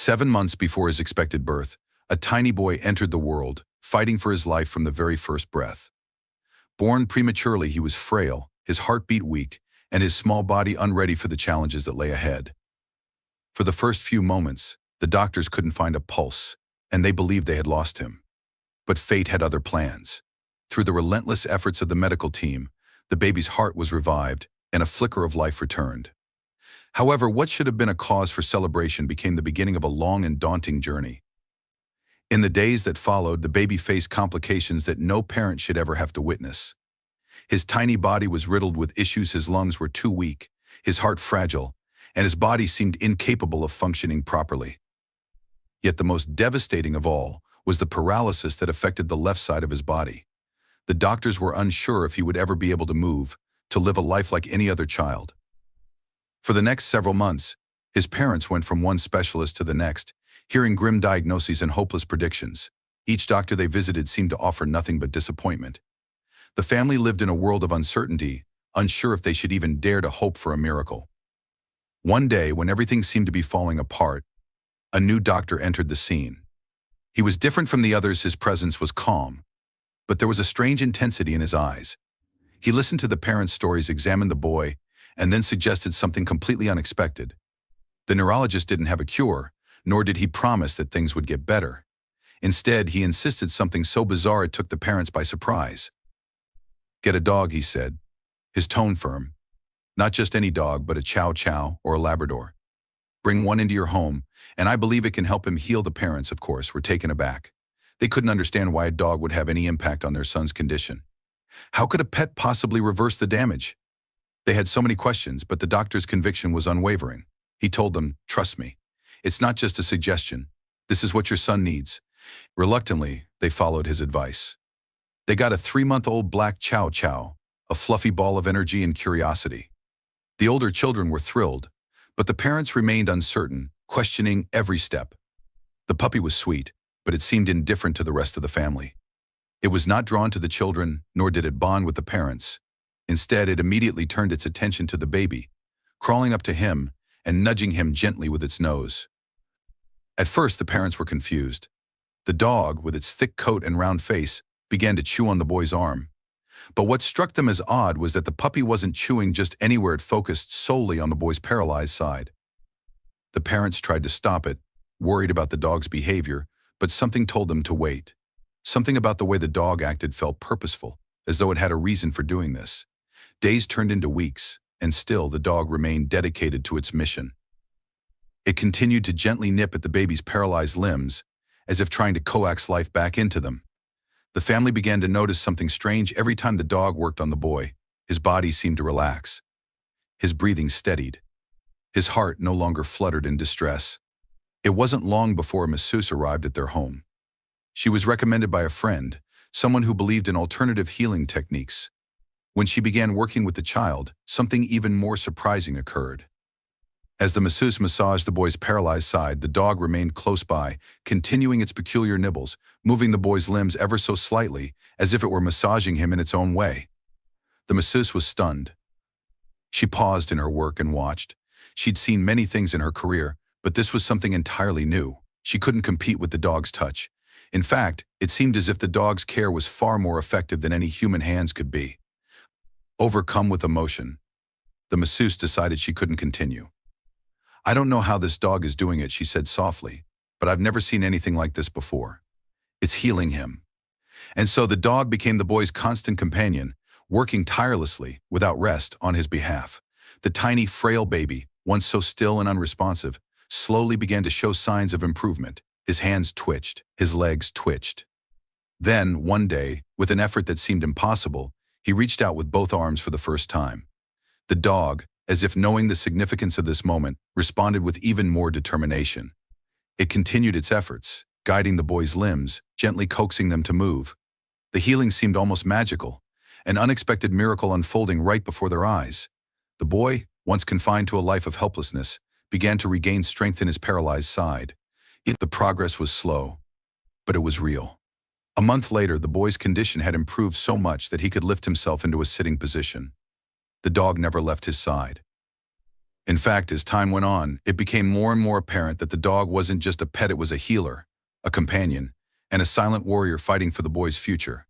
7 months before his expected birth, a tiny boy entered the world, fighting for his life from the very first breath. Born prematurely, he was frail, his heartbeat weak, and his small body unready for the challenges that lay ahead. For the first few moments, the doctors couldn't find a pulse, and they believed they had lost him. But fate had other plans. Through the relentless efforts of the medical team, the baby's heart was revived, and a flicker of life returned. However, what should have been a cause for celebration became the beginning of a long and daunting journey. In the days that followed, the baby faced complications that no parent should ever have to witness. His tiny body was riddled with issues. His lungs were too weak, his heart fragile, and his body seemed incapable of functioning properly. Yet the most devastating of all was the paralysis that affected the left side of his body. The doctors were unsure if he would ever be able to move, to live a life like any other child. For the next several months, his parents went from one specialist to the next, hearing grim diagnoses and hopeless predictions. Each doctor they visited seemed to offer nothing but disappointment. The family lived in a world of uncertainty, unsure if they should even dare to hope for a miracle. One day, when everything seemed to be falling apart, a new doctor entered the scene. He was different from the others. His presence was calm, but there was a strange intensity in his eyes. He listened to the parents' stories, examined the boy, and then suggested something completely unexpected. The neurologist didn't have a cure, nor did he promise that things would get better. Instead, he insisted something so bizarre it took the parents by surprise. "Get a dog," he said, his tone firm. "Not just any dog, but a Chow Chow or a Labrador. Bring one into your home, and I believe it can help him heal." The parents, of course, were taken aback. They couldn't understand why a dog would have any impact on their son's condition. How could a pet possibly reverse the damage? They had so many questions, but the doctor's conviction was unwavering. He told them, "Trust me. It's not just a suggestion. This is what your son needs." Reluctantly, they followed his advice. They got a 3-month-old black Chow Chow, a fluffy ball of energy and curiosity. The older children were thrilled, but the parents remained uncertain, questioning every step. The puppy was sweet, but it seemed indifferent to the rest of the family. It was not drawn to the children, nor did it bond with the parents. Instead, it immediately turned its attention to the baby, crawling up to him and nudging him gently with its nose. At first, the parents were confused. The dog, with its thick coat and round face, began to chew on the boy's arm. But what struck them as odd was that the puppy wasn't chewing just anywhere. It focused solely on the boy's paralyzed side. The parents tried to stop it, worried about the dog's behavior, but something told them to wait. Something about the way the dog acted felt purposeful, as though it had a reason for doing this. Days turned into weeks, and still the dog remained dedicated to its mission. It continued to gently nip at the baby's paralyzed limbs, as if trying to coax life back into them. The family began to notice something strange. Every time the dog worked on the boy, his body seemed to relax. His breathing steadied. His heart no longer fluttered in distress. It wasn't long before a masseuse arrived at their home. She was recommended by a friend, someone who believed in alternative healing techniques. When she began working with the child, something even more surprising occurred. As the masseuse massaged the boy's paralyzed side, the dog remained close by, continuing its peculiar nibbles, moving the boy's limbs ever so slightly, as if it were massaging him in its own way. The masseuse was stunned. She paused in her work and watched. She'd seen many things in her career, but this was something entirely new. She couldn't compete with the dog's touch. In fact, it seemed as if the dog's care was far more effective than any human hands could be. Overcome with emotion, the masseuse decided she couldn't continue. "I don't know how this dog is doing it," she said softly, "but I've never seen anything like this before. It's healing him." And so the dog became the boy's constant companion, working tirelessly, without rest, on his behalf. The tiny, frail baby, once so still and unresponsive, slowly began to show signs of improvement. His hands twitched, his legs twitched. Then, one day, with an effort that seemed impossible, he reached out with both arms for the first time. The dog, as if knowing the significance of this moment, responded with even more determination. It continued its efforts, guiding the boy's limbs, gently coaxing them to move. The healing seemed almost magical, an unexpected miracle unfolding right before their eyes. The boy, once confined to a life of helplessness, began to regain strength in his paralyzed side. The progress was slow, but it was real. A month later, the boy's condition had improved so much that he could lift himself into a sitting position. The dog never left his side. In fact, as time went on, it became more and more apparent that the dog wasn't just a pet, it was a healer, a companion, and a silent warrior fighting for the boy's future.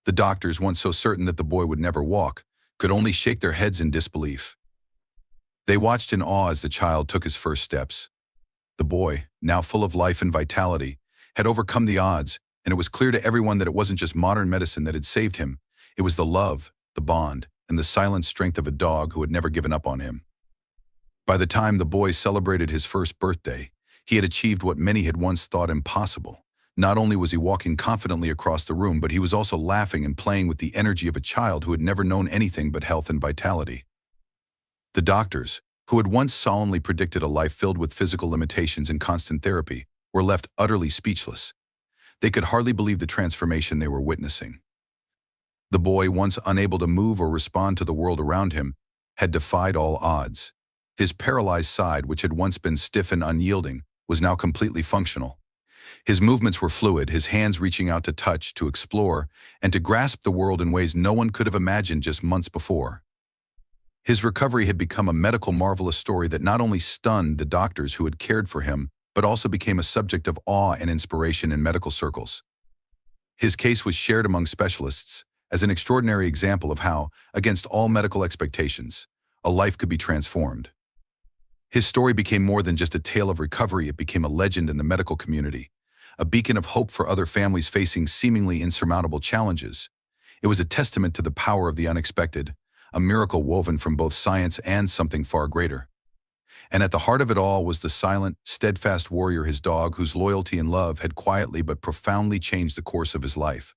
The doctors, once so certain that the boy would never walk, could only shake their heads in disbelief. They watched in awe as the child took his first steps. The boy, now full of life and vitality, had overcome the odds, and it was clear to everyone that it wasn't just modern medicine that had saved him. It was the love, the bond, and the silent strength of a dog who had never given up on him. By the time the boy celebrated his first birthday, he had achieved what many had once thought impossible. Not only was he walking confidently across the room, but he was also laughing and playing with the energy of a child who had never known anything but health and vitality. The doctors, who had once solemnly predicted a life filled with physical limitations and constant therapy, were left utterly speechless. They could hardly believe the transformation they were witnessing. The boy, once unable to move or respond to the world around him, had defied all odds. His paralyzed side, which had once been stiff and unyielding, was now completely functional. His movements were fluid, his hands reaching out to touch, to explore, and to grasp the world in ways no one could have imagined just months before. His recovery had become a medical marvelous story that not only stunned the doctors who had cared for him, but also became a subject of awe and inspiration in medical circles. His case was shared among specialists as an extraordinary example of how, against all medical expectations, a life could be transformed. His story became more than just a tale of recovery, it became a legend in the medical community, a beacon of hope for other families facing seemingly insurmountable challenges. It was a testament to the power of the unexpected, a miracle woven from both science and something far greater. And at the heart of it all was the silent, steadfast warrior, his dog, whose loyalty and love had quietly but profoundly changed the course of his life.